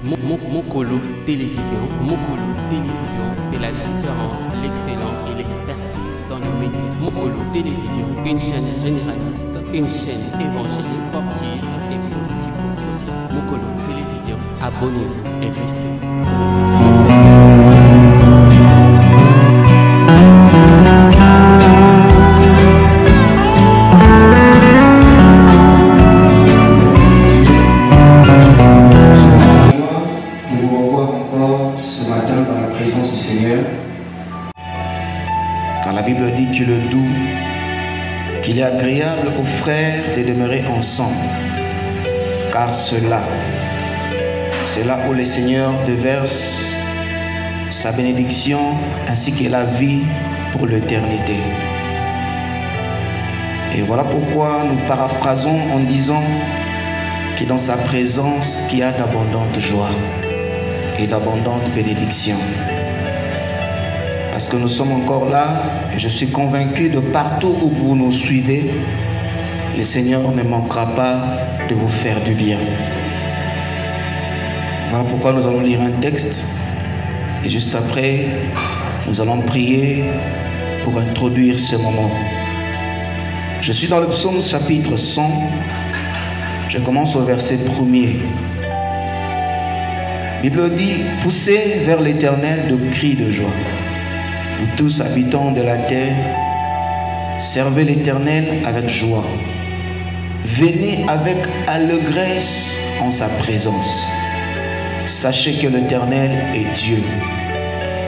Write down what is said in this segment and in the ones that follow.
Mokolo Télévision. Mokolo Télévision, c'est la différence, l'excellence et l'expertise dans le métier. Mokolo Télévision, une chaîne généraliste, une chaîne évangélique, sportive et politico-sociale. Mokolo Télévision, abonnez-vous et restez. Qu'il est agréable aux frères de demeurer ensemble, car c'est là où le Seigneur déverse sa bénédiction ainsi que la vie pour l'éternité. Et voilà pourquoi nous paraphrasons en disant que dans sa présence qu'il y a d'abondantes joies et d'abondantes bénédictions. Parce que nous sommes encore là, et je suis convaincu de partout où vous nous suivez, le Seigneur ne manquera pas de vous faire du bien. Voilà pourquoi nous allons lire un texte, et juste après, nous allons prier pour introduire ce moment. Je suis dans le psaume chapitre 100, je commence au verset 1er. La Bible dit, poussez vers l'Éternel de cris de joie. Vous tous habitants de la terre, servez l'Éternel avec joie. Venez avec allégresse en sa présence. Sachez que l'Éternel est Dieu.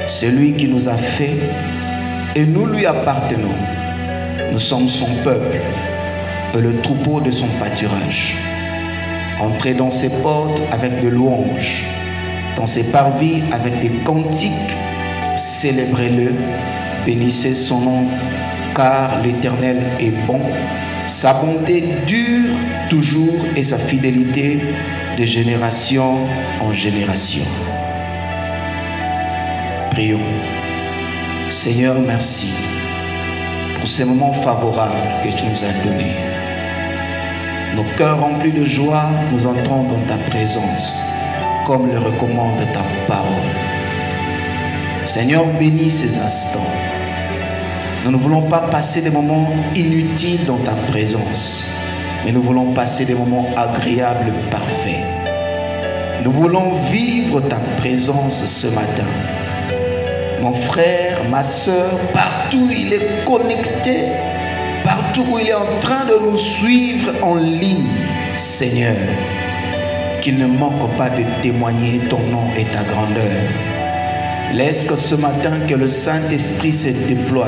C'est lui qui nous a fait et nous lui appartenons. Nous sommes son peuple et le troupeau de son pâturage. Entrez dans ses portes avec de louanges, dans ses parvis avec des cantiques. Célébrez-le, bénissez son nom, car l'Éternel est bon. Sa bonté dure toujours et sa fidélité de génération en génération. Prions. Seigneur, merci pour ces moments favorables que tu nous as donnés. Nos cœurs remplis de joie, nous entrons dans ta présence, comme le recommande ta parole. Seigneur, bénis ces instants. Nous ne voulons pas passer des moments inutiles dans ta présence, mais nous voulons passer des moments agréables, parfaits. Nous voulons vivre ta présence ce matin. Mon frère, ma soeur, partout où il est connecté, partout où il est en train de nous suivre en ligne, Seigneur, qu'il ne manque pas de témoigner ton nom et ta grandeur. Laisse que ce matin, que le Saint-Esprit se déploie,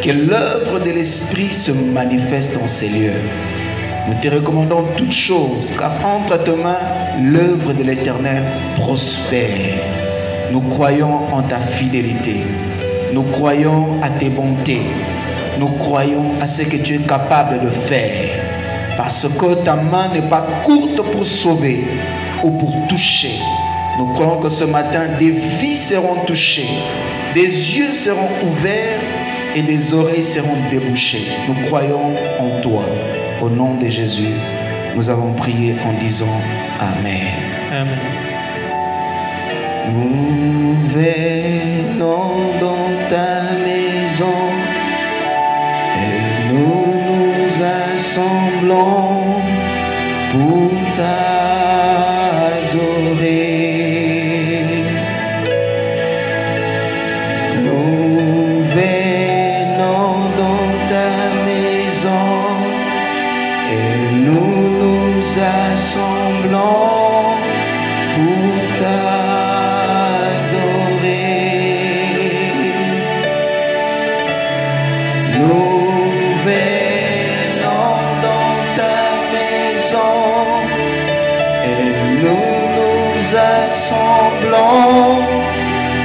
que l'œuvre de l'Esprit se manifeste dans ces lieux. Nous te recommandons toutes choses, car entre tes mains, l'œuvre de l'Éternel prospère. Nous croyons en ta fidélité. Nous croyons à tes bontés. Nous croyons à ce que tu es capable de faire. Parce que ta main n'est pas courte pour sauver ou pour toucher. Nous croyons que ce matin, des vies seront touchées, des yeux seront ouverts et des oreilles seront débouchées. Nous croyons en toi. Au nom de Jésus, nous avons prié en disant Amen. Amen. Nous venons dans ta maison et nous nous assemblons pour t'adorer. Assemblons pour t'adorer. Nous venons dans ta maison et nous nous assemblons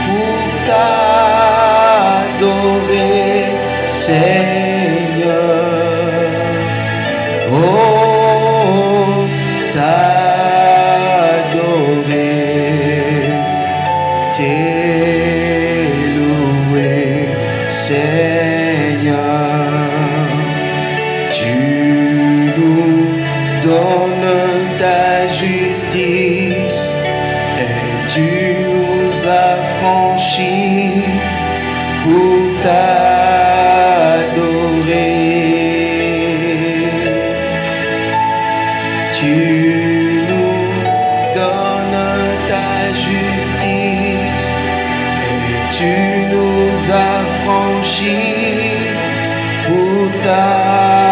pour t'adorer, Seigneur. T'adorer, t'élouer, Seigneur. Tu nous donnes ta justice Tu nous donnes ta justice et tu nous as franchis pour t'adorer.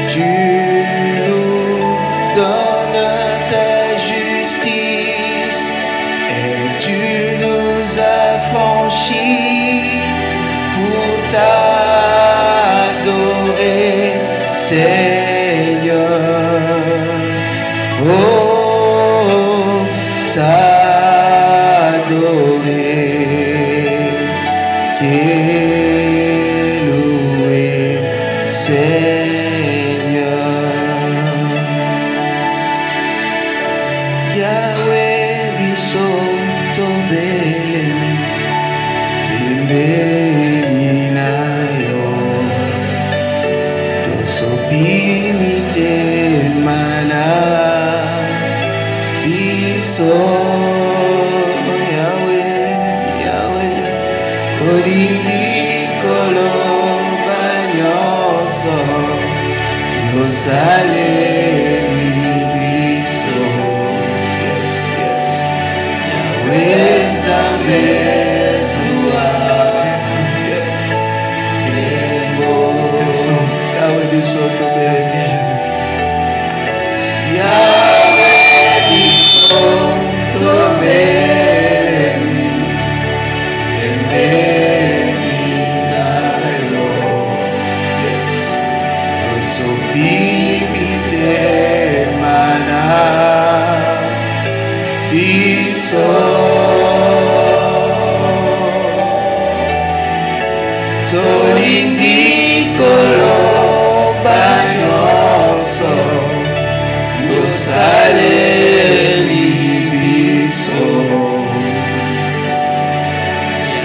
Tu nous donnes ta justice et tu nous as franchis pour t'adorer, Seigneur. Oh, t'adorer, t'élouer, Seigneur. Yahweh, biso tobelemi, pembeni na yo, tosobimite mana biso. Yahweh, Yahweh, kolingi koloba nyonso yosaleli biso. Yes, yes. Yahweh Nzambe zua. Yes. Yahweh biso tobelemi. Yahweh biso tobelemi, pembeni na yo. Yes. Tosobimite mana biso. Tolingi koloba nyonso yosaleli biso.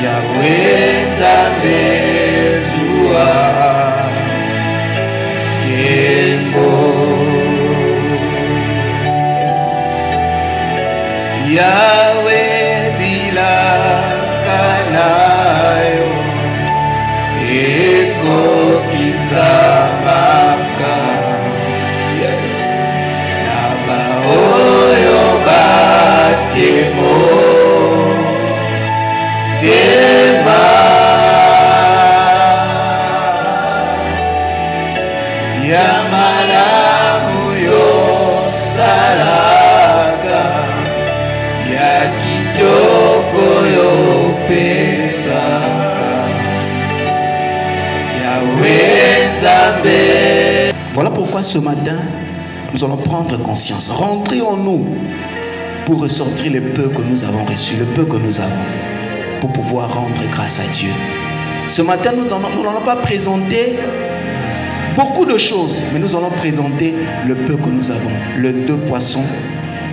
Yahweh Nzambe zua tembo. Yahweh bilaka na yo ekokisa maka. Yes. Na baoyo batiemo tema ya malamu yo salaka ya kitoko yo pesaka. Yahweh Nzambe. Voilà pourquoi ce matin nous allons prendre conscience, rentrer en nous pour ressortir le peu que nous avons reçu, le peu que nous avons, pour pouvoir rendre grâce à Dieu. Ce matin, nous n'allons pas présenter beaucoup de choses, mais nous allons présenter le peu que nous avons, le 2 poissons,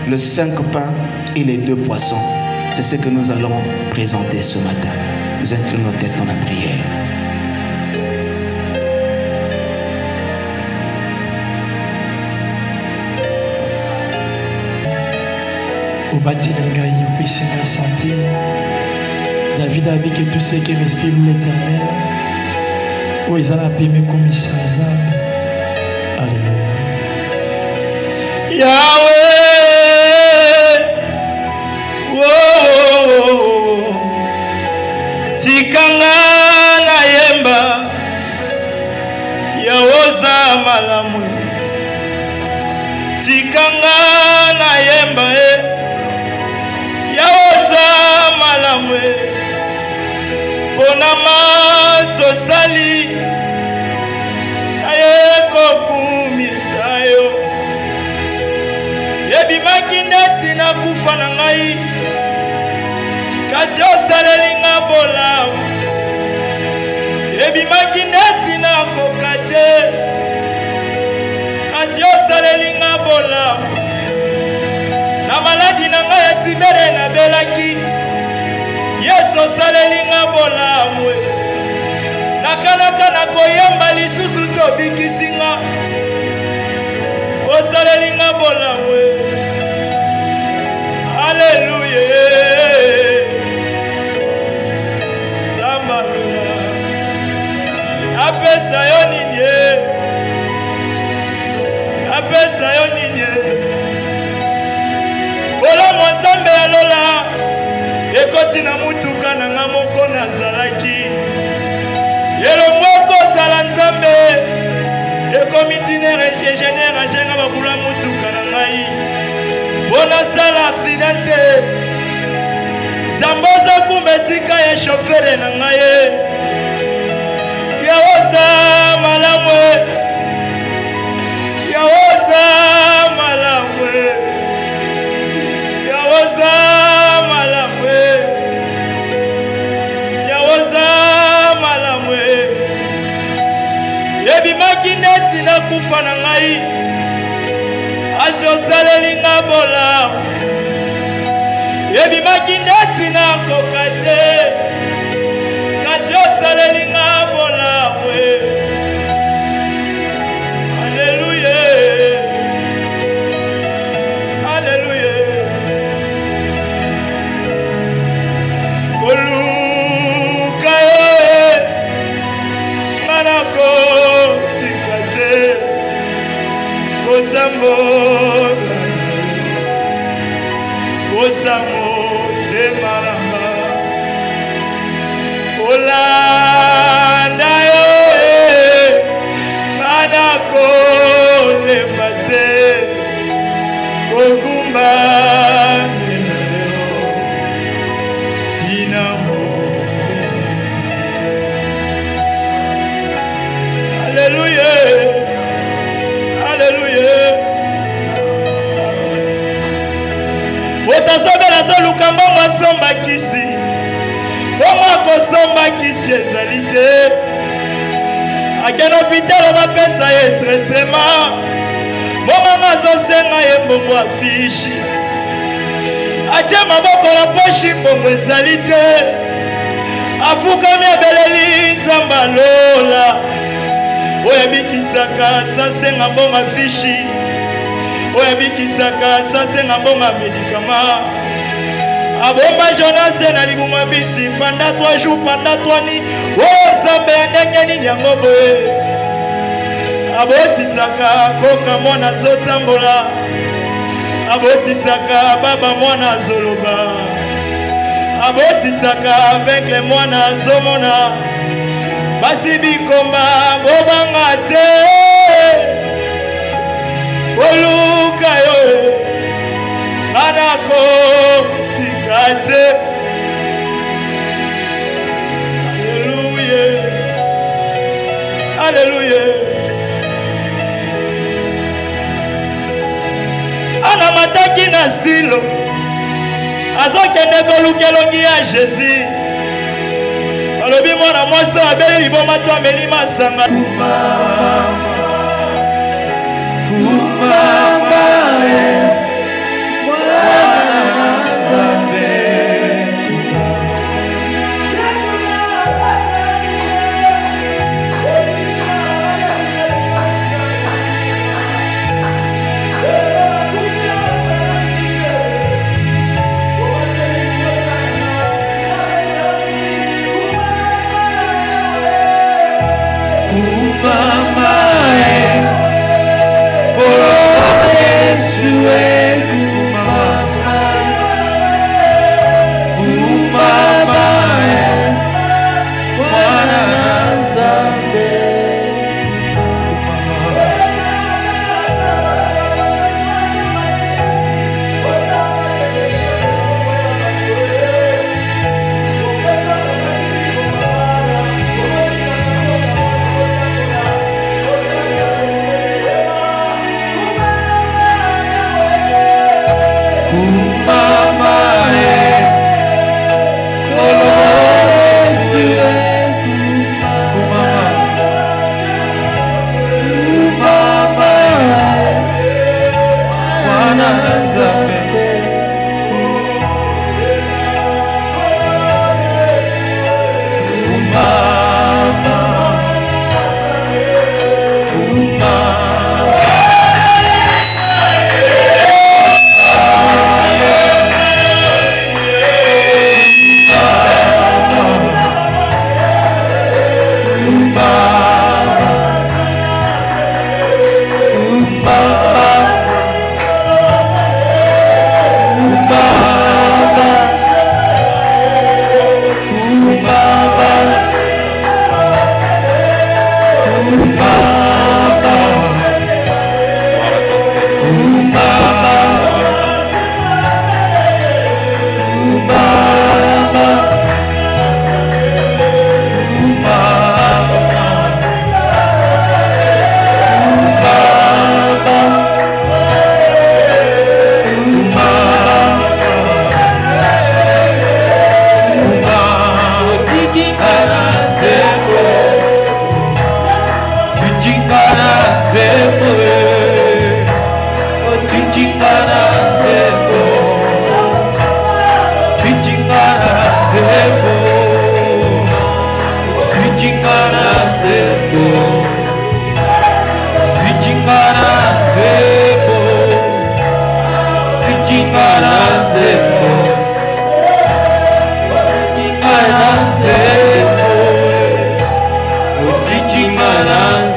le 5 pains et les 2 poissons. C'est ce que nous allons présenter ce matin. Nous inclinons nos têtes dans la prière. Au bâti d'Engaï, au puissant de la santé, David a dit que tout ce qui respire l'éternel, où ils ont appelé mes commissaires. Alléluia. Yahweh, oh, tikanga na yemba, yaoza malamwe, tikanga na yemba, yaoza malamwe, ponama sosali, ayeko kumisayo, yebimaki neti na kufa na ngai, kasi osaleli nga bolamu, yebimaki neti na koka te, kasi osaleli nga bolamu. Na maladi na ngai ya tibere na belaki, Yesu osaleli nga bolamu. Nakanaka na koyemba lisusu tobikisi nga, osaleli nga bolamu. Alléluia. napesa yo nini napesa yo nini bolamu nzambe ya lola ekoti na mutuka na nga moko nazalaki yelo moko ozala nzambe ekomi tinere génère njenga babula mutuka na ngai mpona sala aksidente nzambe oza kumba esika ya shofere na ngai yawoza malamu yawoza malamu yawoza malamu yawoza malamu yebimaki neti nakufa na ngai asi osaleli nga bolamu yebimaki neti nakoka te kasi osaleli nga bolamu aleluya aleluya koluka ye nga nakotika te kotambola kosango motema nanga kolanda yo nga nakolemba te kokumbanela yo tina monene aleluya aleluya otasomela zoluka mbongo asomba kisi mbongo akosomba kisi ezali te akende hopitalo bapesa ye tretrema mbongo azosenga ye mbongo afishi atie maboko na poshi mbongo ezali te afukami ebeleli nzambe alola oyo abikisaka sasenga mbongo afishi oyo abikisaka sasenga mbongo medikama abomba Jonase na libuma bisi pendant 3 jours pendant 3 nuits nzambe ya ndenge nini yango boye abotisaka koka mwana azotambola abotisaka baba mwana azoloba abotisaka aveugle mwana azomona basi bikomba bobanga te koluka yo manako tika te aleluya aleluya ana mataki na silo azokende koluka elongi ya Jésus alobi mwana mwasi abeli liboma to ameli masanga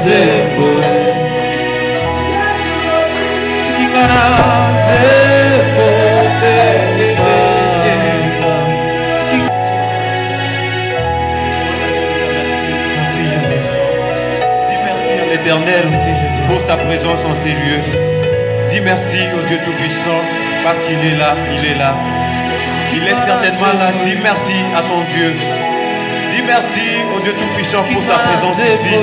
nzembo tikinga na nzembo merci Jésus. Dis merci à l'Éternel pour sa présence en ces lieux. Dis merci au Dieu Tout-Puissant parce qu'il est là, il est là. Il est certainement là. Dis merci à ton Dieu. Dis merci au Dieu Tout-Puissant pour sa présence ici.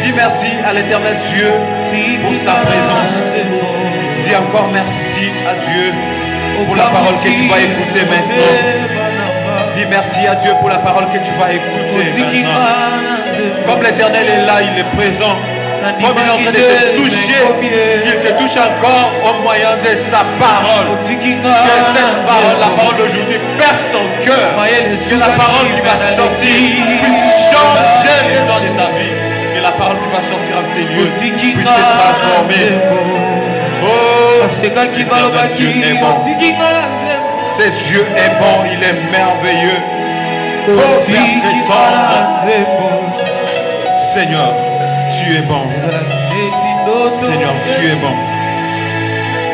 Dis merci à l'Éternel Dieu pour sa présence. Dis encore merci à Dieu pour la parole que tu vas écouter maintenant. Dis merci à Dieu pour la parole que tu vas écouter maintenant. Comme l'Éternel est là, il est présent. Comme il est en train de te toucher, il te touche encore au moyen de sa parole. Que cette parole, la parole d'aujourd'hui, perce ton cœur. Que la parole qui va sortir puisse changer l'histoire de ta vie. Que la parole qui va sortir en ces lieux puisse te transformer. Oh, Dieu est bon. Ce Dieu est bon, il est merveilleux. Oh, Père très tendre. Seigneur, tu es bon. Seigneur, tu es bon.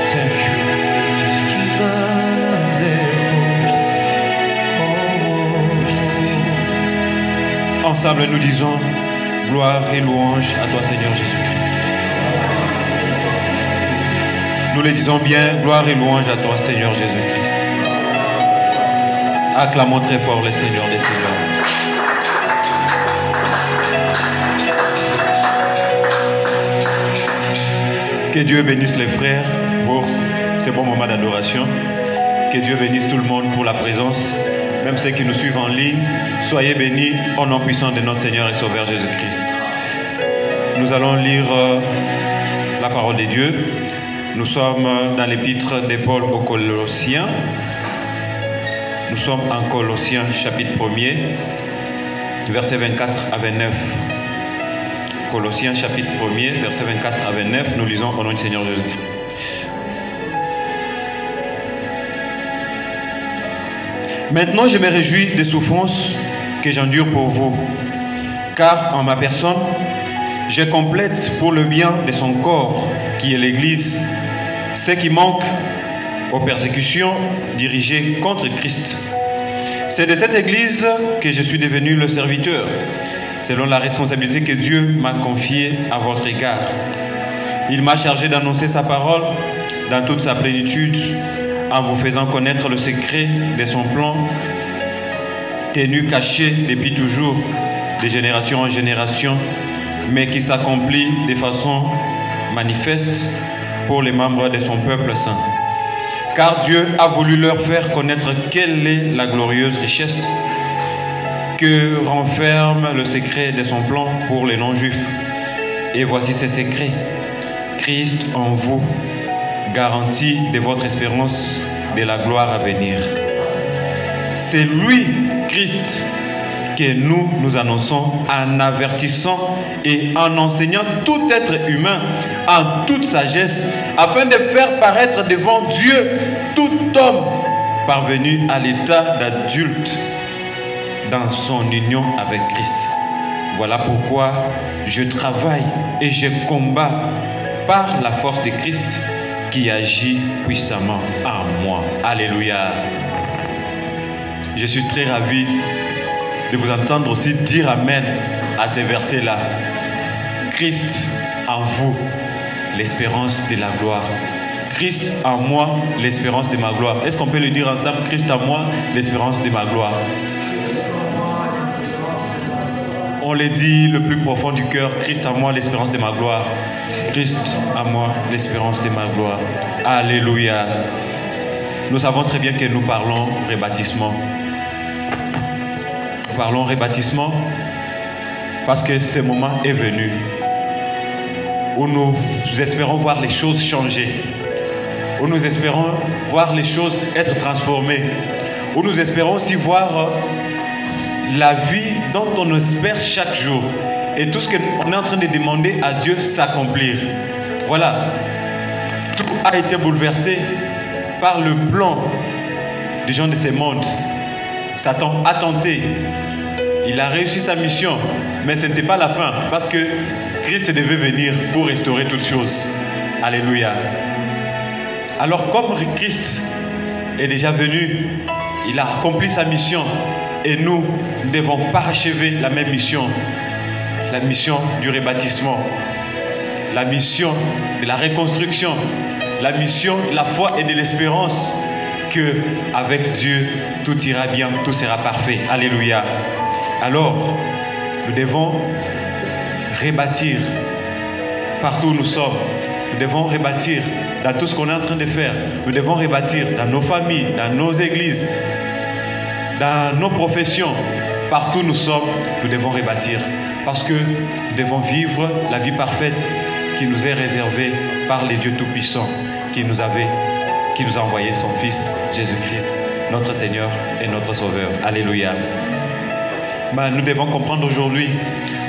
Thank you. Merci. Ensemble, nous disons gloire et louange à toi, Seigneur Jésus-Christ. Nous les disons bien, gloire et louange à toi, Seigneur Jésus-Christ. Acclamons très fort le Seigneur des Seigneurs. Que Dieu bénisse les frères pour ce bon moment d'adoration. Que Dieu bénisse tout le monde pour la présence. Même ceux qui nous suivent en ligne, soyez bénis au nom puissant de notre Seigneur et Sauveur Jésus-Christ. Nous allons lire la parole de Dieu. Nous sommes dans l'épître de Paul aux Colossiens. Nous sommes en Colossiens chapitre 1er, versets 24 à 29. Colossiens chapitre 1er, versets 24 à 29, nous lisons au nom du Seigneur Jésus-Christ. Maintenant, je me réjouis des souffrances que j'endure pour vous, car en ma personne, je complète pour le bien de son corps, qui est l'Église, ce qui manque aux persécutions dirigées contre Christ. C'est de cette Église que je suis devenu le serviteur, selon la responsabilité que Dieu m'a confiée à votre égard. Il m'a chargé d'annoncer sa parole dans toute sa plénitude, en vous faisant connaître le secret de son plan, tenu caché depuis toujours, de génération en génération, mais qui s'accomplit de façon manifeste pour les membres de son peuple saint. Car Dieu a voulu leur faire connaître quelle est la glorieuse richesse que renferme le secret de son plan pour les non-juifs. Et voici ce secret: Christ en vous, garantie de votre espérance de la gloire à venir. C'est lui, Christ, que nous annonçons en avertissant et en enseignant tout être humain en toute sagesse, afin de faire paraître devant Dieu tout homme parvenu à l'état d'adulte dans son union avec Christ. Voilà pourquoi je travaille et je combats par la force de Christ qui agit puissamment en moi. Alléluia. Je suis très ravi de vous entendre aussi dire Amen à ces versets-là. Christ en vous, l'espérance de la gloire. Christ en moi, l'espérance de ma gloire. Est-ce qu'on peut le dire ensemble? Christ en moi, l'espérance de ma gloire. On le dit le plus profond du cœur: Christ en moi, l'espérance de ma gloire. Christ en moi, l'espérance de ma gloire. Alléluia. Nous savons très bien que nous parlons rebâtissement. Nous parlons rebâtissement parce que ce moment est venu où nous espérons voir les choses changer, où nous espérons voir les choses être transformées, où nous espérons aussi voir la vie dont on espère chaque jour et tout ce qu'on est en train de demander à Dieu s'accomplir. Voilà, tout a été bouleversé par le plan des gens de ce monde. Satan a tenté, il a réussi sa mission, mais ce n'était pas la fin, parce que Christ devait venir pour restaurer toutes choses. Alléluia. Alors comme Christ est déjà venu, il a accompli sa mission, et nous ne devons pas achever la même mission, la mission du rebâtissement, la mission de la reconstruction, la mission de la foi et de l'espérance que avec Dieu tout ira bien, tout sera parfait. Alléluia. Alors nous devons rebâtir partout où nous sommes. Nous devons rebâtir dans tout ce qu'on est en train de faire. Nous devons rebâtir dans nos familles, dans nos églises, dans nos professions. Partout où nous sommes, nous devons rebâtir. Parce que nous devons vivre la vie parfaite qui nous est réservée par les dieux tout-puissants qui nous a envoyé son Fils Jésus-Christ, notre Seigneur et notre Sauveur. Alléluia. Mais nous devons comprendre aujourd'hui,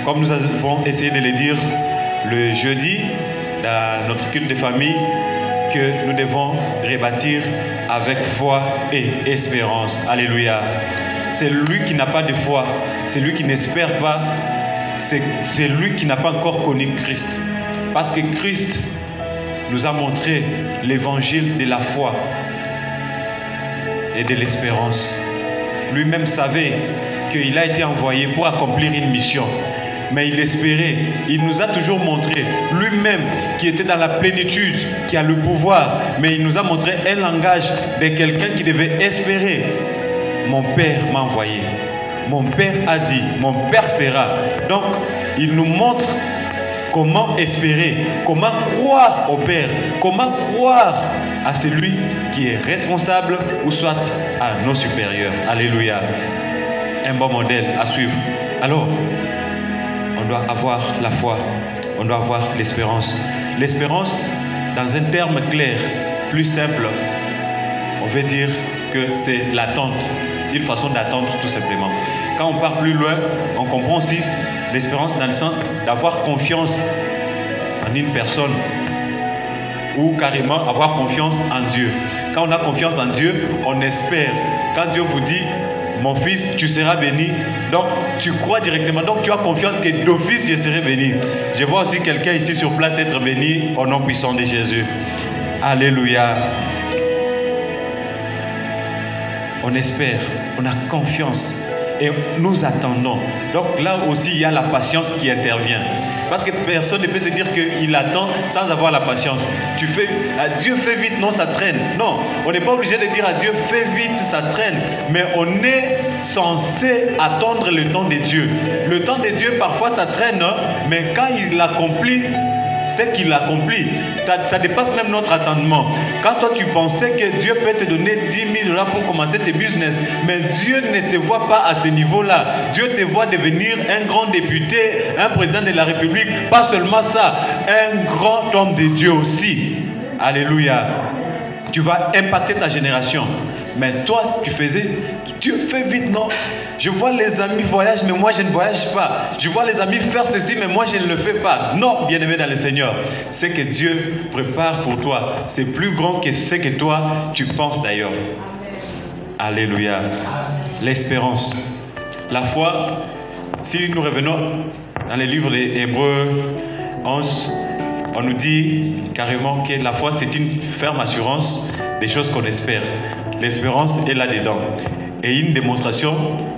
comme nous avons essayé de le dire le jeudi dans notre culte de famille, que nous devons rebâtir avec foi et espérance. Alléluia. C'est lui qui n'a pas de foi, c'est lui qui n'espère pas, c'est lui qui n'a pas encore connu Christ. Parce que Christ nous a montré l'évangile de la foi et de l'espérance. Lui-même savait qu'il a été envoyé pour accomplir une mission. Mais il espérait, il nous a toujours montré, lui-même qui était dans la plénitude, qui a le pouvoir, mais il nous a montré un langage de quelqu'un qui devait espérer. Mon Père m'a envoyé, mon Père a dit, mon Père fera. Donc, il nous montre comment espérer, comment croire au Père, comment croire à celui qui est responsable ou soit à nos supérieurs. Alléluia. Un bon modèle à suivre. Alors, on doit avoir la foi, on doit avoir l'espérance. L'espérance, dans un terme clair, plus simple, on veut dire que c'est l'attente, une façon d'attendre tout simplement. Quand on part plus loin, on comprend aussi l'espérance dans le sens d'avoir confiance en une personne ou carrément avoir confiance en Dieu. Quand on a confiance en Dieu, on espère. Quand Dieu vous dit, mon fils, tu seras béni, donc tu crois directement, donc tu as confiance que d'office je serai béni. Je vois aussi quelqu'un ici sur place être béni au nom puissant de Jésus. Alléluia. On espère, on a confiance et nous attendons. Donc là aussi, il y a la patience qui intervient. Parce que personne ne peut se dire qu'il attend sans avoir la patience. Tu fais, Dieu fait vite, non, ça traîne. Non, on n'est pas obligé de dire à Dieu, fais vite, ça traîne. Mais on est censé attendre le temps de Dieu. Le temps de Dieu, parfois, ça traîne, hein, mais quand il accomplit ce qu'il accomplit, ça dépasse même notre attendement. Quand toi tu pensais que Dieu peut te donner 10 000 $ pour commencer tes business, mais Dieu ne te voit pas à ce niveau-là. Dieu te voit devenir un grand député, un président de la République. Pas seulement ça, un grand homme de Dieu aussi. Alléluia. Tu vas impacter ta génération. Mais toi, Dieu fait vite, non? Je vois les amis voyager, mais moi je ne voyage pas. Je vois les amis faire ceci, mais moi je ne le fais pas. Non, bien-aimé dans le Seigneur, ce que Dieu prépare pour toi, c'est plus grand que ce que toi, tu penses d'ailleurs. Alléluia. L'espérance. La foi, si nous revenons dans les livres des Hébreux 11, on nous dit carrément que la foi, c'est une ferme assurance des choses qu'on espère. L'espérance est là-dedans. Et une démonstration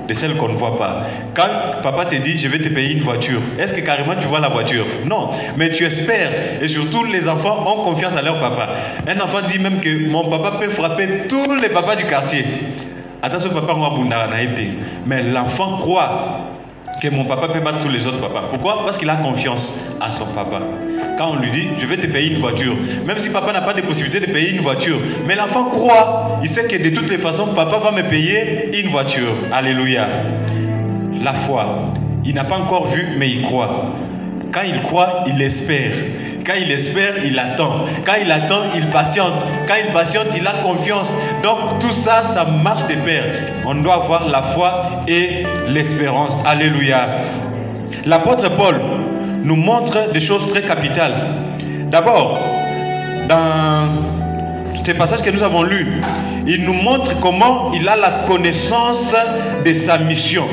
de celle qu'on ne voit pas. Quand papa te dit, je vais te payer une voiture, est-ce que carrément tu vois la voiture? Non, mais tu espères. Et surtout, les enfants ont confiance à leur papa. Un enfant dit même que mon papa peut frapper tous les papas du quartier. Attention, papa, moi, mais l'enfant croit que mon papa peut battre tous les autres papas. Pourquoi? Parce qu'il a confiance en son papa. Quand on lui dit, je vais te payer une voiture, même si papa n'a pas de possibilité de payer une voiture, mais l'enfant croit, il sait que de toutes les façons, papa va me payer une voiture. Alléluia. La foi. Il n'a pas encore vu, mais il croit. Quand il croit, il espère. Quand il espère, il attend. Quand il attend, il patiente. Quand il patiente, il a confiance. Donc tout ça, ça marche de pair. On doit avoir la foi et l'espérance. Alléluia. L'apôtre Paul nous montre des choses très capitales. D'abord, dans ce passage que nous avons lu, il nous montre comment il a la connaissance de sa mission.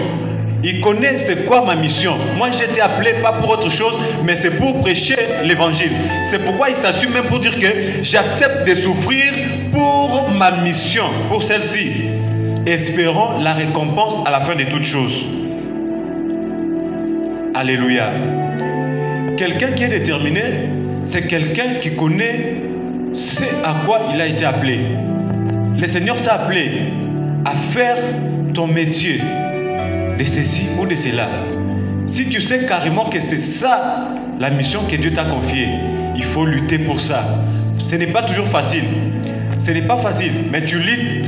Il connaît c'est quoi ma mission. Moi, j'ai été appelé pas pour autre chose, mais c'est pour prêcher l'évangile. C'est pourquoi il s'assume même pour dire que j'accepte de souffrir pour ma mission, pour celle-ci, espérant la récompense à la fin de toutes choses. Alléluia. Quelqu'un qui est déterminé, c'est quelqu'un qui connaît ce à quoi il a été appelé. Le Seigneur t'a appelé à faire ton métier de ceci ou de cela. Si tu sais carrément que c'est ça la mission que Dieu t'a confiée, il faut lutter pour ça. Ce n'est pas toujours facile. Ce n'est pas facile, mais tu luttes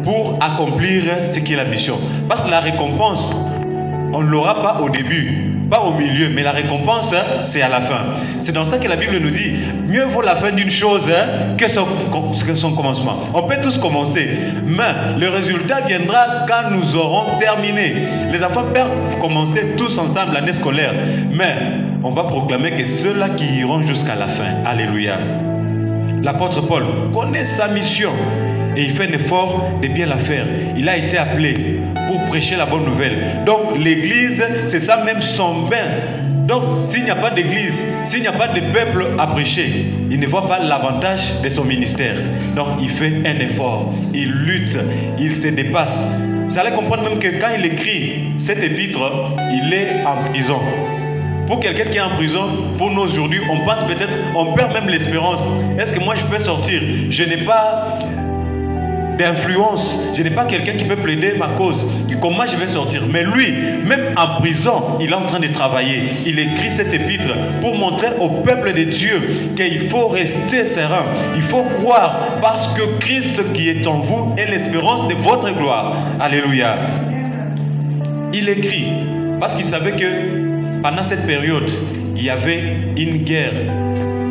pour accomplir ce qui est la mission. Parce que la récompense, on ne l'aura pas au début, pas au milieu, mais la récompense, c'est à la fin. C'est dans ça que la Bible nous dit, mieux vaut la fin d'une chose que son commencement. On peut tous commencer, mais le résultat viendra quand nous aurons terminé. Les enfants peuvent commencer tous ensemble l'année scolaire, mais on va proclamer que ceux-là qui iront jusqu'à la fin. Alléluia. L'apôtre Paul connaît sa mission et il fait un effort de bien la faire. Il a été appelé pour prêcher la bonne nouvelle. Donc l'église, c'est ça même son bain. Donc s'il n'y a pas d'église, s'il n'y a pas de peuple à prêcher, il ne voit pas l'avantage de son ministère. Donc il fait un effort, il lutte, il se dépasse. Vous allez comprendre même que quand il écrit cet épître, il est en prison. Pour quelqu'un qui est en prison, pour nous aujourd'hui, on pense peut-être, on perd même l'espérance. Est-ce que moi je peux sortir? Je n'ai pas d'influence, je n'ai pas quelqu'un qui peut plaider ma cause. Comment je vais sortir? Mais lui, même en prison, il est en train de travailler. Il écrit cet épître pour montrer au peuple de Dieu qu'il faut rester serein. Il faut croire parce que Christ qui est en vous est l'espérance de votre gloire. Alléluia. Il écrit parce qu'il savait que pendant cette période, il y avait une guerre.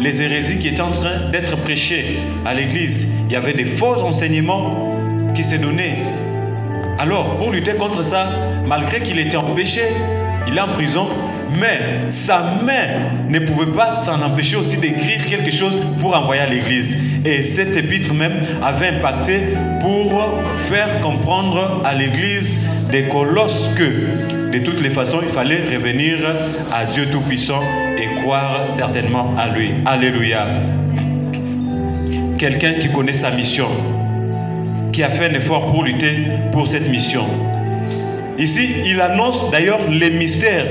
Les hérésies qui étaient en train d'être prêchées à l'église. Il y avait des faux enseignements qui se donnaient. Alors, pour lutter contre ça, malgré qu'il était empêché, il est en prison, mais sa main ne pouvait pas s'en empêcher aussi d'écrire quelque chose pour envoyer à l'église. Et cet épître même avait impacté pour faire comprendre à l'église des Colosses que de toutes les façons, il fallait revenir à Dieu Tout-Puissant et croire certainement à lui. Alléluia. Quelqu'un qui connaît sa mission, qui a fait un effort pour lutter pour cette mission. Ici, il annonce d'ailleurs les mystères,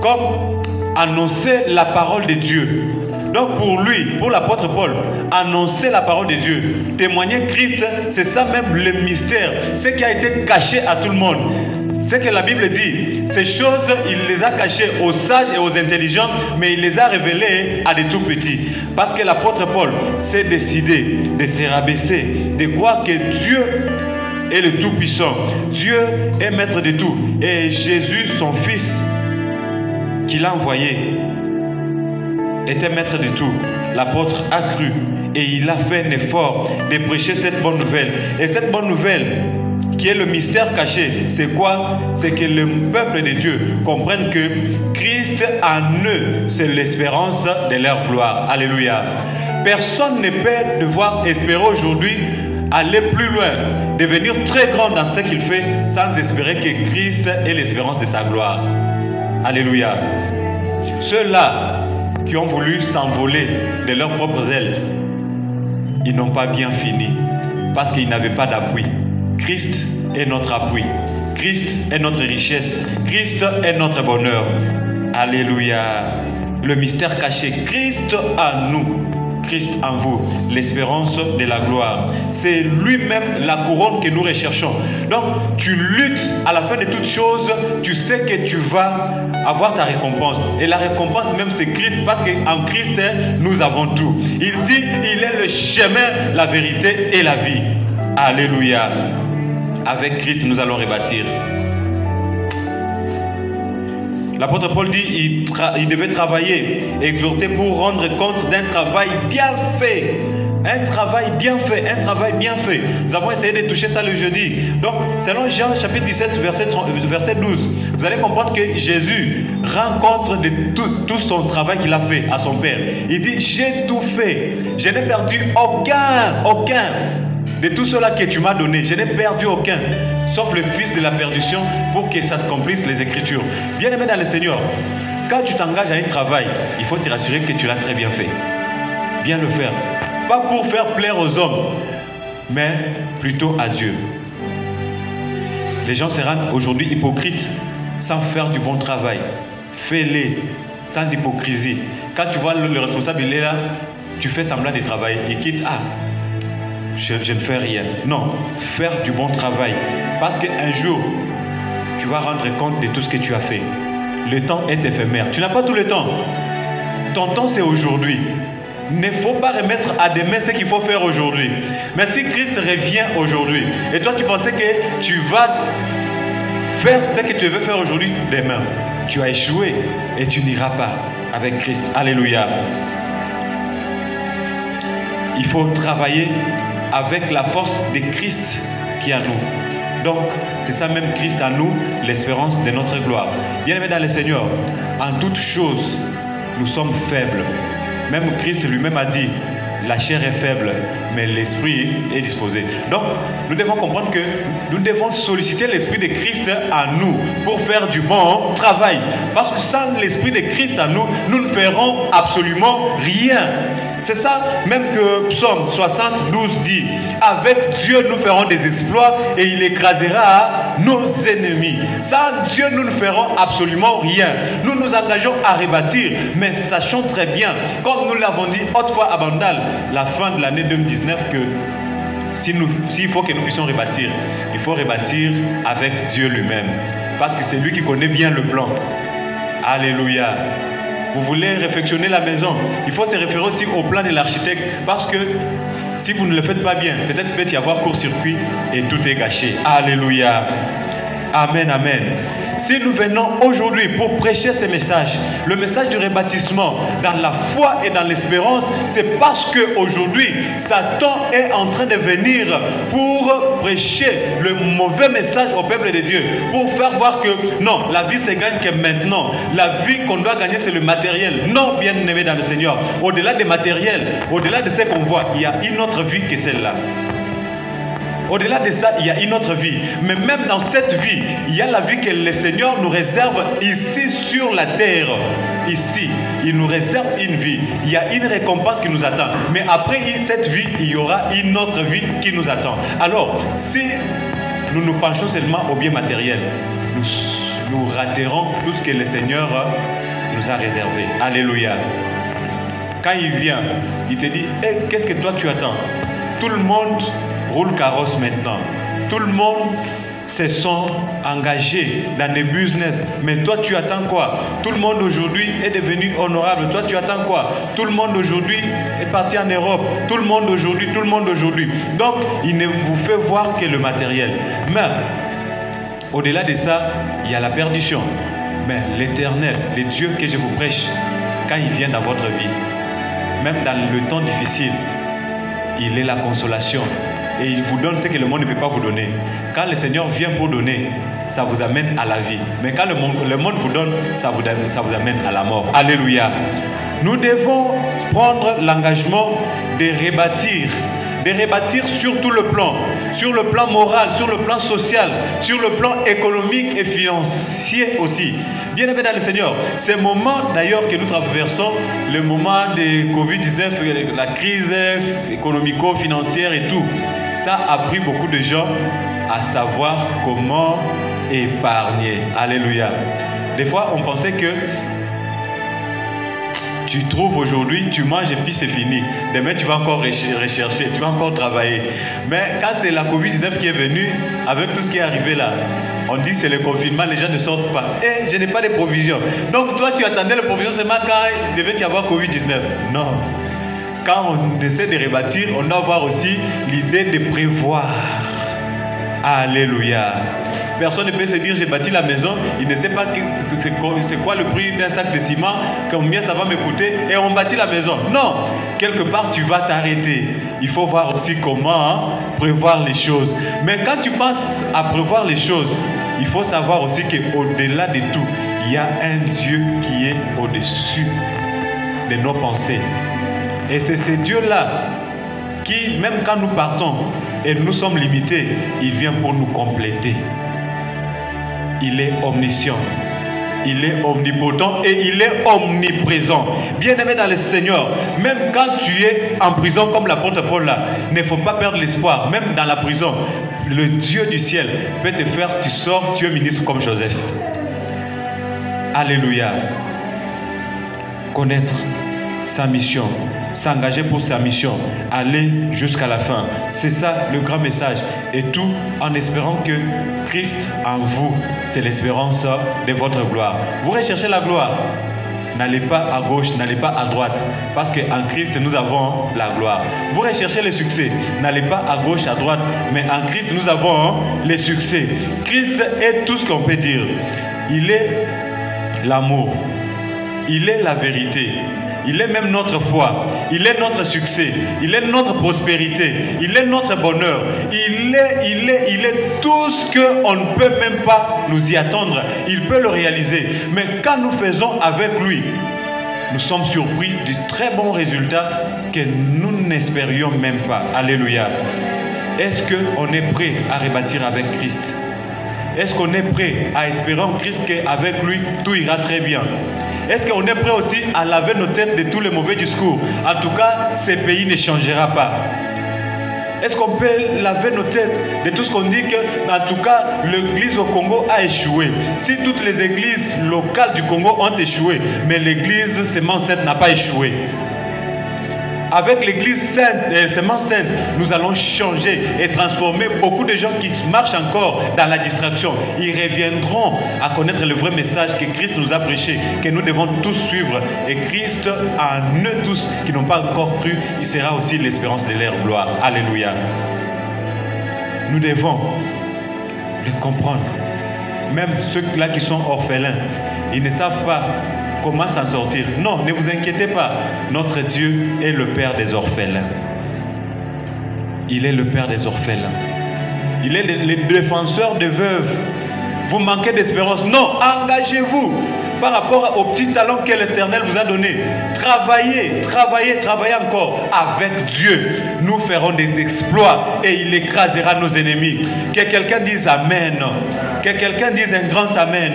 comme annoncer la parole de Dieu. Donc pour lui, pour l'apôtre Paul, annoncer la parole de Dieu, témoigner Christ, c'est ça même le mystère, ce qui a été caché à tout le monde. Ce que la Bible dit, ces choses, il les a cachées aux sages et aux intelligents, mais il les a révélées à des tout petits. Parce que l'apôtre Paul s'est décidé de se rabaisser, de croire que Dieu est le Tout-Puissant. Dieu est maître de tout. Et Jésus, son Fils, qu'il a envoyé, était maître de tout. L'apôtre a cru et il a fait un effort de prêcher cette bonne nouvelle. Et cette bonne nouvelle, qui est le mystère caché, c'est quoi? C'est que le peuple de Dieu comprenne que Christ en eux, c'est l'espérance de leur gloire. Alléluia. Personne ne peut devoir espérer aujourd'hui aller plus loin, devenir très grand dans ce qu'il fait, sans espérer que Christ est l'espérance de sa gloire. Alléluia. Ceux-là qui ont voulu s'envoler de leurs propres ailes, ils n'ont pas bien fini, parce qu'ils n'avaient pas d'appui. Christ est notre appui. Christ est notre richesse. Christ est notre bonheur. Alléluia. Le mystère caché. Christ en nous. Christ en vous. L'espérance de la gloire. C'est lui-même la couronne que nous recherchons. Donc, tu luttes à la fin de toutes choses. Tu sais que tu vas avoir ta récompense. Et la récompense même, c'est Christ. Parce qu'en Christ, nous avons tout. Il dit, il est le chemin, la vérité et la vie. Alléluia. Avec Christ, nous allons rebâtir. L'apôtre Paul dit il devait travailler, exhorter pour rendre compte d'un travail bien fait. Un travail bien fait, un travail bien fait. Nous avons essayé de toucher ça le jeudi. Donc, selon Jean chapitre 17, verset 12, vous allez comprendre que Jésus rend compte de tout son travail qu'il a fait à son Père. Il dit, j'ai tout fait. Je n'ai perdu aucun de tout cela que tu m'as donné. Je n'ai perdu aucun, sauf le fils de la perdition, pour pour que ça s'accomplisse les Écritures. Bien aimé dans le Seigneur, quand tu t'engages à un travail, il faut te rassurer que tu l'as très bien fait. Bien le faire. Pas pour faire plaire aux hommes, mais plutôt à Dieu. Les gens se rendent aujourd'hui hypocrites sans faire du bon travail. Fais-les sans hypocrisie. Quand tu vois le responsable, il est là, tu fais semblant de travailler. Il quitte, je ne fais rien. Non, faire du bon travail. Parce qu'un jour, tu vas rendre compte de tout ce que tu as fait. Le temps est éphémère. Tu n'as pas tout le temps. Ton temps, c'est aujourd'hui. Il ne faut pas remettre à demain ce qu'il faut faire aujourd'hui. Mais si Christ revient aujourd'hui, et toi tu pensais que tu vas faire ce que tu veux faire aujourd'hui, demain, tu as échoué et tu n'iras pas avec Christ. Alléluia. Il faut travailler avec la force de Christ qui est en nous. Donc, c'est ça même Christ en nous, l'espérance de notre gloire. Bien-aimés dans le Seigneur, en toutes choses, nous sommes faibles. Même Christ lui-même a dit, la chair est faible, mais l'esprit est disposé. Donc, nous devons comprendre que nous devons solliciter l'esprit de Christ en nous pour faire du bon travail. Parce que sans l'esprit de Christ en nous, nous ne ferons absolument rien. C'est ça même que Psaume 72 dit. Avec Dieu, nous ferons des exploits et il écrasera nos ennemis. Sans Dieu, nous ne ferons absolument rien. Nous nous engageons à rebâtir, mais sachons très bien, comme nous l'avons dit autrefois à Bandal, la fin de l'année 2019, que s'il faut que nous puissions rebâtir, il faut rebâtir avec Dieu lui-même. Parce que c'est lui qui connaît bien le plan. Alléluia. Vous voulez réfectionner la maison, il faut se référer aussi au plan de l'architecte, parce que si vous ne le faites pas bien, peut-être peut y avoir court-circuit et tout est gâché. Alléluia. Amen, amen. Si nous venons aujourd'hui pour prêcher ce message, le message du rebâtissement dans la foi et dans l'espérance, c'est parce qu'aujourd'hui, Satan est en train de venir pour prêcher le mauvais message au peuple de Dieu, pour faire voir que non, la vie se gagne que maintenant. La vie qu'on doit gagner, c'est le matériel. Non, bien aimé dans le Seigneur. Au-delà des matériels, au-delà de ce qu'on voit, il y a une autre vie que celle-là. Au-delà de ça, il y a une autre vie. Mais même dans cette vie, il y a la vie que le Seigneur nous réserve ici sur la terre. Ici, il nous réserve une vie. Il y a une récompense qui nous attend. Mais après cette vie, il y aura une autre vie qui nous attend. Alors, si nous nous penchons seulement au bien matériel, nous raterons tout ce que le Seigneur nous a réservé. Alléluia. Quand il vient, il te dit, hey, qu'est-ce que toi tu attends? Tout le monde roule carrosse maintenant. Tout le monde se sont engagés dans des business. Mais toi, tu attends quoi? Tout le monde aujourd'hui est devenu honorable. Toi, tu attends quoi? Tout le monde aujourd'hui est parti en Europe. Tout le monde aujourd'hui, tout le monde aujourd'hui. Donc, il ne vous fait voir que le matériel. Mais, au-delà de ça, il y a la perdition. Mais l'Éternel, le Dieu que je vous prêche, quand il vient dans votre vie, même dans le temps difficile, il est la consolation. Et il vous donne ce que le monde ne peut pas vous donner. Quand le Seigneur vient pour donner, ça vous amène à la vie. Mais quand le monde vous donne, ça vous amène à la mort. Alléluia. Nous devons prendre l'engagement de rebâtir sur tout le plan moral, sur le plan social, sur le plan économique et financier aussi. Bien aimé dans le Seigneur, ces moments d'ailleurs que nous traversons, le moment de Covid-19, la crise économico-financière et tout, ça a pris beaucoup de gens à savoir comment épargner. Alléluia. Des fois, on pensait que tu trouves aujourd'hui, tu manges et puis c'est fini. Demain, tu vas encore rechercher, tu vas encore travailler. Mais quand c'est la Covid-19 qui est venue, avec tout ce qui est arrivé là, on dit que c'est le confinement, les gens ne sortent pas. Et je n'ai pas de provisions. Donc toi, tu attendais les provisions seulement quand il devait y avoir Covid-19. Non. Quand on essaie de rebâtir, on doit avoir aussi l'idée de prévoir. Alléluia. Personne ne peut se dire j'ai bâti la maison, il ne sait pas c'est quoi le prix d'un sac de ciment, combien ça va me coûter, et on bâtit la maison. Non, quelque part tu vas t'arrêter. Il faut voir aussi comment prévoir les choses. Mais quand tu penses à prévoir les choses, il faut savoir aussi qu'au-delà de tout, il y a un Dieu qui est au-dessus de nos pensées. Et c'est ce Dieu-là qui, même quand nous partons et nous sommes limités, il vient pour nous compléter. il est omniscient. Il est omnipotent et il est omniprésent. Bien-aimé dans le Seigneur, même quand tu es en prison comme l'apôtre Paul là, il ne faut pas perdre l'espoir. Même dans la prison, le Dieu du ciel peut te faire, tu sors, tu es ministre comme Joseph. Alléluia. Connaître sa mission, s'engager pour sa mission, aller jusqu'à la fin. C'est ça le grand message. Et tout en espérant que Christ en vous, c'est l'espérance de votre gloire. Vous recherchez la gloire. N'allez pas à gauche, n'allez pas à droite. Parce qu'en Christ, nous avons la gloire. Vous recherchez le succès. N'allez pas à gauche, à droite. Mais en Christ, nous avons le succès. Christ est tout ce qu'on peut dire. Il est l'amour. Il est la vérité. Il est même notre foi. Il est notre succès. Il est notre prospérité. Il est notre bonheur. Il est tout ce qu'on ne peut même pas nous y attendre. Il peut le réaliser. Mais quand nous faisons avec lui, nous sommes surpris du très bon résultat que nous n'espérions même pas. Alléluia. Est-ce qu'on est prêt à rebâtir avec Christ? Est-ce qu'on est prêt à espérer en Christ qu'avec lui, tout ira très bien? Est-ce qu'on est prêt aussi à laver nos têtes de tous les mauvais discours? En tout cas, ce pays ne changera pas. Est-ce qu'on peut laver nos têtes de tout ce qu'on dit que, en tout cas, l'église au Congo a échoué? Si toutes les églises locales du Congo ont échoué, mais l'église Semence Sainte n'a pas échoué. Avec l'église sainte, Semence Sainte, nous allons changer et transformer beaucoup de gens qui marchent encore dans la distraction. Ils reviendront à connaître le vrai message que Christ nous a prêché, que nous devons tous suivre. Et Christ, en eux tous qui n'ont pas encore cru, il sera aussi l'espérance de leur gloire. Alléluia. Nous devons le comprendre. Même ceux-là qui sont orphelins, ils ne savent pas comment s'en sortir. Non, ne vous inquiétez pas. Notre Dieu est le Père des orphelins. Il est le Père des orphelins. Il est le défenseur des veuves. Vous manquez d'espérance. Non, engagez-vous par rapport au petit talent que l'Éternel vous a donné. Travaillez, travaillez, travaillez encore. Avec Dieu, nous ferons des exploits et il écrasera nos ennemis. Que quelqu'un dise Amen. Que quelqu'un dise un grand Amen.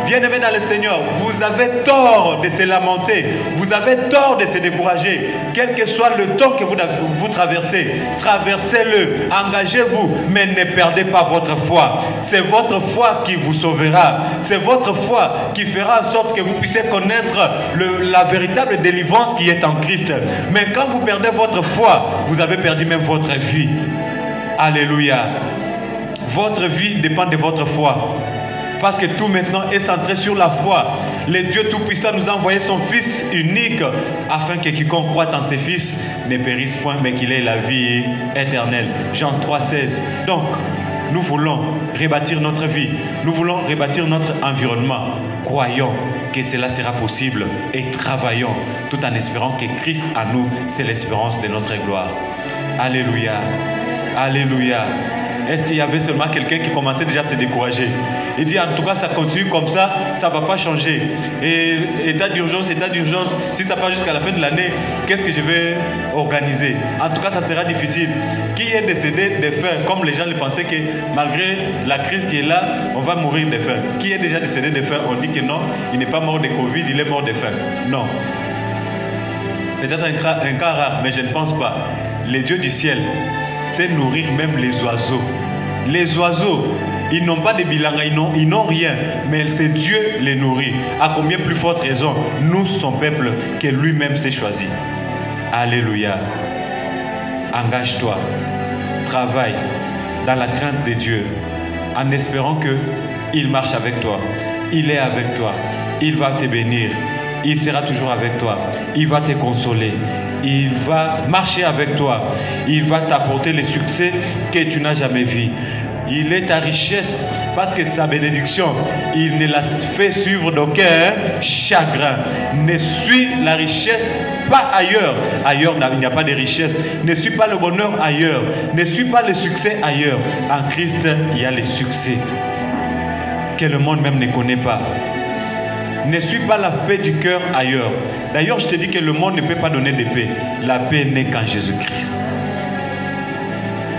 Bien-aimés dans le Seigneur, vous avez tort de se lamenter, vous avez tort de se décourager, quel que soit le temps que vous traversez, traversez-le, engagez-vous, mais ne perdez pas votre foi. C'est votre foi qui vous sauvera, c'est votre foi qui fera en sorte que vous puissiez connaître la véritable délivrance qui est en Christ. Mais quand vous perdez votre foi, vous avez perdu même votre vie. Alléluia. Votre vie dépend de votre foi. Parce que tout maintenant est centré sur la foi. Le Dieu Tout-Puissant nous a envoyé son Fils unique afin que quiconque croit en ses fils ne périsse point mais qu'il ait la vie éternelle. Jean 3,16. Donc, nous voulons rebâtir notre vie. Nous voulons rebâtir notre environnement. Croyons que cela sera possible et travaillons tout en espérant que Christ en nous, c'est l'espérance de notre gloire. Alléluia. Alléluia. Est-ce qu'il y avait seulement quelqu'un qui commençait déjà à se décourager? Il dit en tout cas ça continue comme ça ne va pas changer. Et état d'urgence, si ça part jusqu'à la fin de l'année, qu'est-ce que je vais organiser? En tout cas ça sera difficile. Qui est décédé de faim? Comme les gens le pensaient que malgré la crise qui est là, on va mourir de faim. Qui est déjà décédé de faim? On dit que non, il n'est pas mort de Covid, il est mort de faim. Non. Peut-être un cas rare, mais je ne pense pas. Les dieux du ciel sait nourrir même les oiseaux. Les oiseaux, ils n'ont pas de bilanga, ils n'ont rien, mais c'est Dieu les nourrit. À combien plus forte raison, nous, son peuple, que lui-même s'est choisi. Alléluia. Engage-toi, travaille dans la crainte de Dieu, en espérant qu'il marche avec toi. Il est avec toi, il va te bénir, il sera toujours avec toi, il va te consoler. Il va marcher avec toi. Il va t'apporter les succès que tu n'as jamais vus. Il est ta richesse parce que sa bénédiction, il ne la fait suivre d'aucun chagrin. Ne suis la richesse pas ailleurs. Ailleurs, il n'y a pas de richesse. Ne suis pas le bonheur ailleurs. Ne suis pas le succès ailleurs. En Christ, il y a le succès que le monde même ne connaît pas. Ne suis pas la paix du cœur ailleurs. D'ailleurs, je te dis que le monde ne peut pas donner de paix. La paix n'est qu'en Jésus-Christ.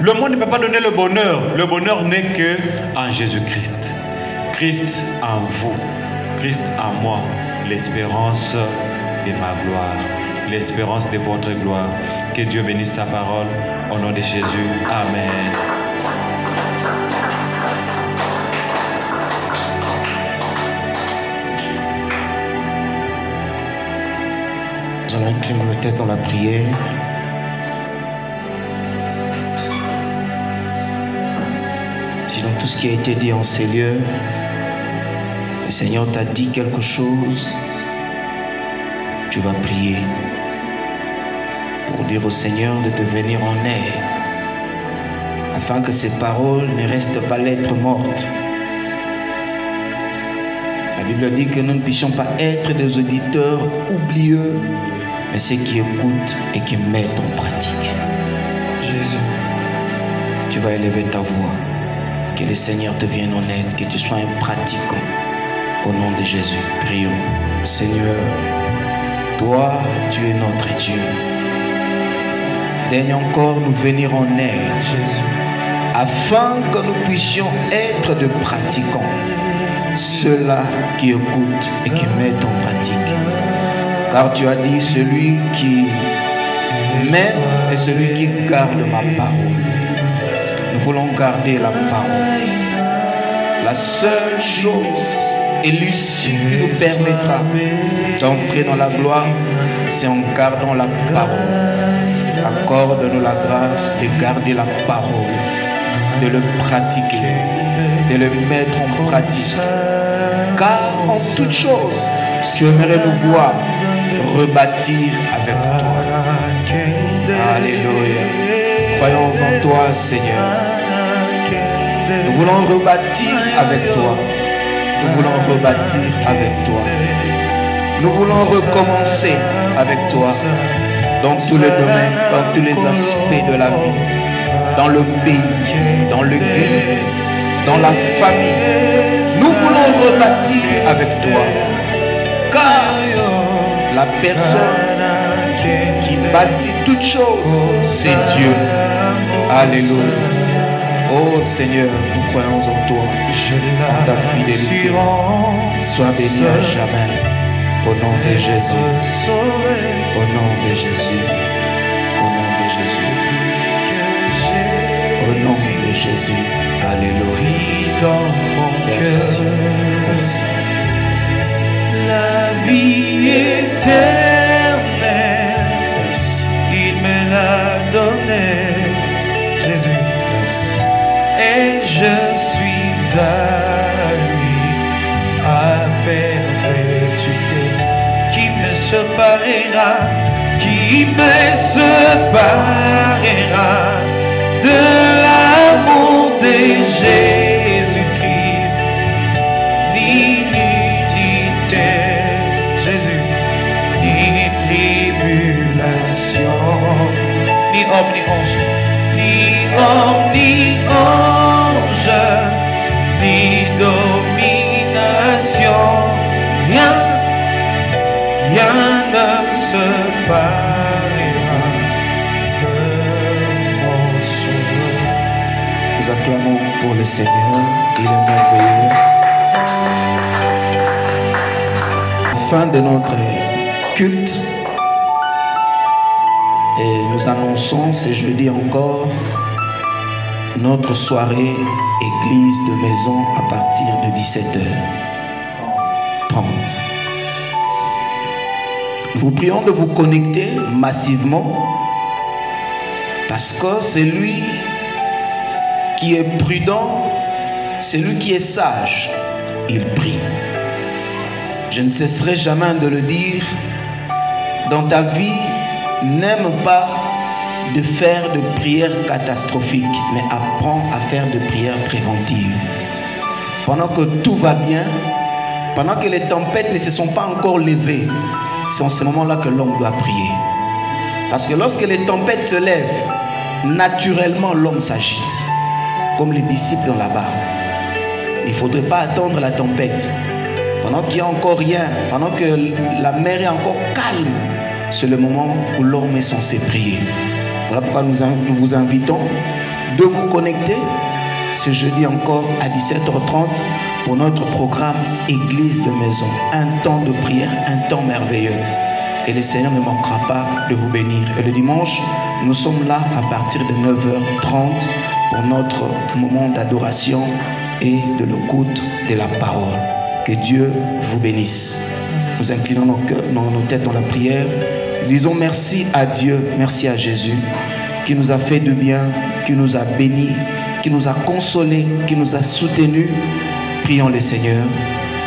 Le monde ne peut pas donner le bonheur. Le bonheur n'est qu'en Jésus-Christ. Christ en vous, Christ en moi, l'espérance de ma gloire, l'espérance de votre gloire. Que Dieu bénisse sa parole. Au nom de Jésus. Amen. Nous allons incliner nos têtes dans la prière. Si dans tout ce qui a été dit en ces lieux, le Seigneur t'a dit quelque chose, tu vas prier pour dire au Seigneur de te venir en aide, afin que ces paroles ne restent pas lettres mortes. La Bible dit que nous ne puissions pas être des auditeurs oublieux, mais ceux qui écoutent et qui mettent en pratique. Jésus, tu vas élever ta voix, que le Seigneur te vienne en aide, que tu sois un pratiquant. Au nom de Jésus, prions. Seigneur, toi, tu es notre Dieu. Daigne encore nous venir en aide, Jésus, afin que nous puissions être de pratiquants, ceux-là qui écoutent et qui mettent en pratique. Car tu as dit, celui qui mène et celui qui garde ma parole. Nous voulons garder la parole. La seule chose et l'issue qui nous permettra d'entrer dans la gloire, c'est en gardant la parole. Accorde-nous la grâce de garder la parole, de le pratiquer, de le mettre en pratique. Car en toute chose, tu aimerais nous voir rebâtir avec toi. Alléluia. Croyons en toi, Seigneur. Nous voulons rebâtir avec toi. Nous voulons rebâtir avec toi. Nous voulons recommencer avec toi dans tous les domaines, dans tous les aspects de la vie, dans le pays, dans l'église, dans la famille. Nous voulons rebâtir avec toi. Car la personne qui bâtit toutes choses, c'est Dieu. Alléluia. Oh Seigneur, nous croyons en toi, en ta fidélité. Sois béni à jamais. Au nom de Jésus. Au nom de Jésus. Au nom de Jésus. Au nom de Jésus. Alléluia. Merci. Merci. La vie éternelle, Merci. il me l'a donnée, Jésus. Merci. Et je suis à lui, à perpétuité. Qui me séparera, qui me séparera de l'amour de Jésus-Christ? Ni nudité, Jésus, ni tribulation, ni homme, ni ange, ni homme, ni ange, ni domination, rien, rien ne me séparera de mon sauveur. Nous acclamons pour le Seigneur, il est merveilleux. Fin de notre culte, et nous annonçons ce jeudi encore notre soirée église de maison à partir de 17h30. Nous vous prions de vous connecter massivement, parce que c'est lui qui est prudent, celui qui est sage, il prie. Je ne cesserai jamais de le dire, dans ta vie, n'aime pas de faire de prières catastrophiques, mais apprends à faire de prières préventives. Pendant que tout va bien, pendant que les tempêtes ne se sont pas encore levées, c'est en ce moment-là que l'homme doit prier. Parce que lorsque les tempêtes se lèvent, naturellement l'homme s'agite, comme les disciples dans la barque. Il ne faudrait pas attendre la tempête. Pendant qu'il n'y a encore rien, pendant que la mer est encore calme, c'est le moment où l'homme est censé prier. Voilà pourquoi nous vous invitons de vous connecter ce jeudi encore à 17h30 pour notre programme Église de Maison. Un temps de prière, un temps merveilleux. Et le Seigneur ne manquera pas de vous bénir. Et le dimanche, nous sommes là à partir de 9h30 pour notre moment d'adoration et de l'écoute de la parole. Que Dieu vous bénisse. Nous inclinons nos têtes dans la prière. Nous disons merci à Dieu, merci à Jésus, qui nous a fait du bien, qui nous a bénis, qui nous a consolés, qui nous a soutenus. Prions le Seigneur.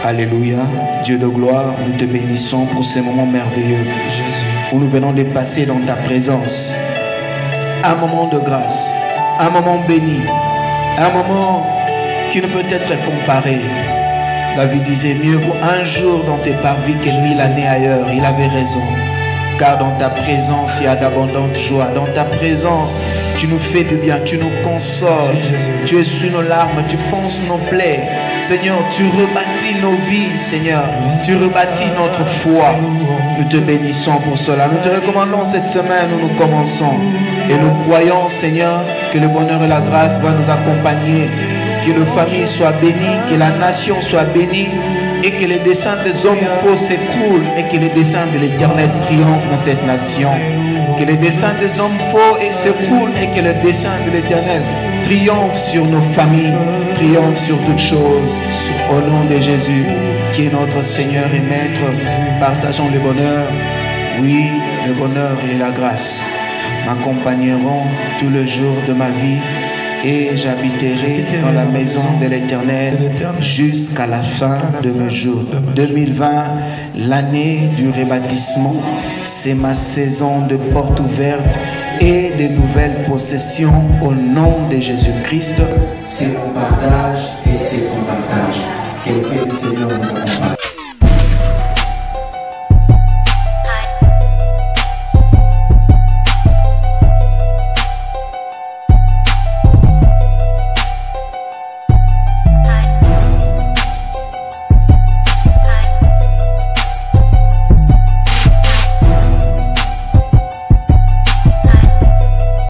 Alléluia. Dieu de gloire, nous te bénissons pour ces moments merveilleux, Jésus, où nous venons de passer dans ta présence. Un moment de grâce, un moment béni, un moment qui ne peut être comparé. David disait, mieux vaut un jour dans tes parvis que 1000 années ailleurs. Il avait raison. Car dans ta présence, il y a d'abondantes joies. Dans ta présence, tu nous fais du bien, tu nous consoles. Tu essuies nos larmes, tu penses nos plaies. Seigneur, tu rebâtis nos vies, Seigneur. Tu rebâtis notre foi. Nous te bénissons pour cela. Nous te recommandons cette semaine où nous commençons. Et nous croyons, Seigneur, que le bonheur et la grâce vont nous accompagner. Que nos familles soient bénies, que la nation soit bénie. Et que les desseins des hommes faux s'écroulent et que les desseins de l'Éternel triomphent dans cette nation. Que les desseins des hommes faux s'écroulent et que les desseins de l'Éternel triomphent sur nos familles, triomphent sur toutes choses. Au nom de Jésus, qui est notre Seigneur et Maître, partageons le bonheur. Oui, le bonheur et la grâce m'accompagneront tout le jour de ma vie. Et j'habiterai dans la maison de l'Éternel jusqu'à la fin de mes jours. 2020, l'année du rebâtissement, c'est ma saison de portes ouvertes et de nouvelles possessions au nom de Jésus-Christ. C'est mon partage et c'est ton partage. Que le Père du Seigneur nous accompagne.